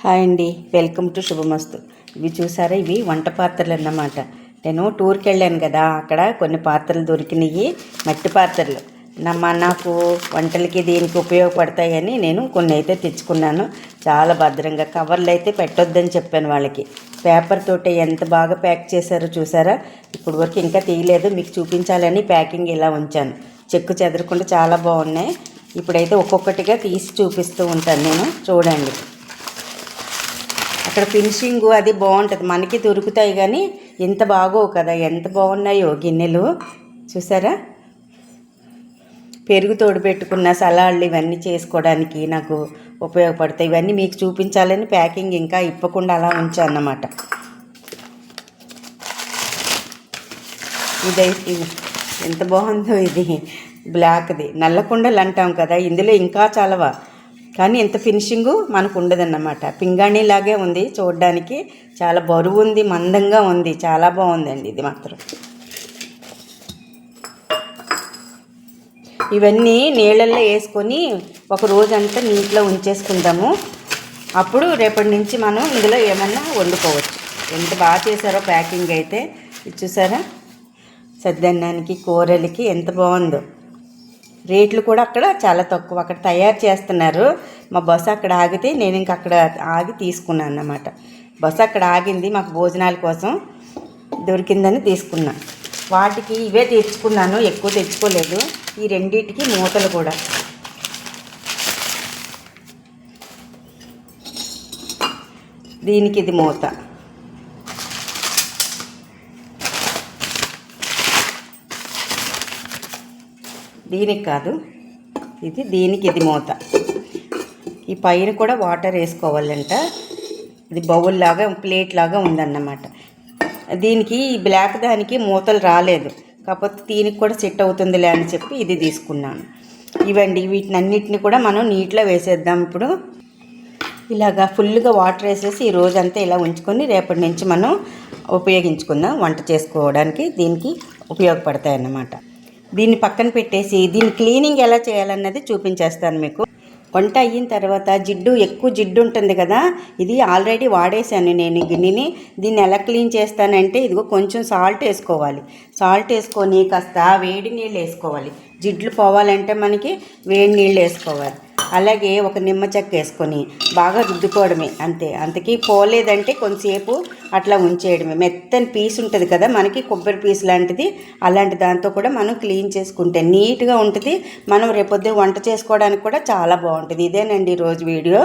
Hi అండి, welcome to శుభమస్తు. ఇవి చూసారా, ఇవి వంట పాత్రలు అన్నమాట. నేను టూర్కి వెళ్ళాను కదా, అక్కడ కొన్ని పాత్రలు దొరికినాయి, మట్టి పాత్రలు. నాకు వంటలకి దీనికి ఉపయోగపడతాయని నేను కొన్ని అయితే తెచ్చుకున్నాను. చాలా భద్రంగా కవర్లు అయితే పెట్టొద్దని చెప్పాను వాళ్ళకి. పేపర్ తోటి ఎంత బాగా ప్యాక్ చేశారో చూసారా. ఇప్పుడు వరకు ఇంకా తీయలేదు, మీకు చూపించాలని ప్యాకింగ్ ఇలా ఉంచాను. చెక్కు చెదరకుండా చాలా బాగున్నాయి. ఇప్పుడైతే ఒక్కొక్కటిగా తీసి చూపిస్తూ ఉంటాను నేను, చూడండి. అక్కడ ఫినిషింగ్ అది బాగుంటుంది, మనకి దొరుకుతాయి కానీ ఎంత బాగోవు కదా, ఎంత బాగున్నాయో గిన్నెలు చూసారా. పెరుగు తోడు పెట్టుకున్న సలాడ్లు ఇవన్నీ చేసుకోవడానికి నాకు ఉపయోగపడతాయి. ఇవన్నీ మీకు చూపించాలని ప్యాకింగ్ ఇంకా ఇప్పకుండా అలా ఉంచాను అన్నమాట. ఇదైతే ఎంత బాగుందో, ఇది బ్లాక్ది, నల్ల కుండలు అంటాం కదా, ఇందులో ఇంకా చాలావా, కానీ ఇంత ఫినిషింగు మనకు ఉండదన్నమాట. పింగాణిలాగే ఉంది చూడడానికి, చాలా బరువు ఉంది, మందంగా ఉంది, చాలా బాగుందండి ఇది మాత్రం. ఇవన్నీ నీళ్ళల్లో వేసుకొని ఒక రోజంతా నీటిలో ఉంచేసుకుంటాము. అప్పుడు రేపటి నుంచి మనం ఇందులో ఏమన్నా వండుకోవచ్చు. ఎంత బాగా చేశారో ప్యాకింగ్ అయితే, ఇది చూసారా. సద్దన్నానికి, కూరలకి ఎంత బాగుందో. రేట్లు కూడా అక్కడ చాలా తక్కువ, అక్కడ తయారు చేస్తున్నారు. మా బస్సు అక్కడ ఆగితే నేను ఇంక అక్కడ ఆగి తీసుకున్నాను అన్నమాట. బస్సు అక్కడ ఆగింది, మాకు భోజనాల కోసం దొరికిందని తీసుకున్నా. వాటికి ఇవే తెచ్చుకున్నాను, ఎక్కువ తెచ్చుకోలేదు. ఈ రెండింటికి మూతలు కూడా. దీనికి ఇది మూత, దీనికి కాదు ఇది, దీనికి ఇది మూత. ఈ పైన కూడా వాటర్ వేసుకోవాలంట. ఇది బౌల్ లాగా, ప్లేట్ లాగా ఉందన్నమాట. దీనికి ఈ బ్లాక్ దానికి మూతలు రాలేదు, కాకపోతే దీనికి కూడా సెట్ అవుతుందిలే అని చెప్పి ఇది తీసుకున్నాను. ఇవండి, వీటినన్నిటిని కూడా మనం నీటిలో వేసేద్దాం. ఇప్పుడు ఇలాగా ఫుల్గా వాటర్ వేసేసి ఈ రోజంతా ఇలా ఉంచుకొని రేపటి నుంచి మనం ఉపయోగించుకుందాం. వంట చేసుకోవడానికి దీనికి ఉపయోగపడతాయి అన్నమాట. దీన్ని పక్కన పెట్టేసి దీన్ని క్లీనింగ్ ఎలా చేయాలన్నది చూపించేస్తాను మీకు. వంట అయిన తర్వాత ఎక్కువ జిడ్డు ఉంటుంది కదా, ఇది ఆల్రెడీ వాడేసాను నేను ఈ గిన్నెని. దీన్ని ఎలా క్లీన్ చేస్తానంటే, ఇదిగో కొంచెం సాల్ట్ వేసుకోవాలి. సాల్ట్ వేసుకొని కాస్త వేడి నీళ్ళు వేసుకోవాలి. జిడ్లు పోవాలంటే మనకి వేడి నీళ్ళు వేసుకోవాలి. అలాగే ఒక నిమ్మ చెక్క వేసుకొని బాగా రుద్దుకోవడమే, అంతే. అంతకీ పోలేదంటే కొంతసేపు అట్లా ఉంచేయడమే. మెత్తని పీస్ ఉంటుంది కదా మనకి, కొబ్బరి పీస్ లాంటిది, అలాంటి దాంతో కూడా మనం క్లీన్ చేసుకుంటే నీట్గా ఉంటుంది. మనం రేపొద్దు వంట చేసుకోవడానికి కూడా చాలా బాగుంటుంది. ఇదేనండి ఈరోజు వీడియో.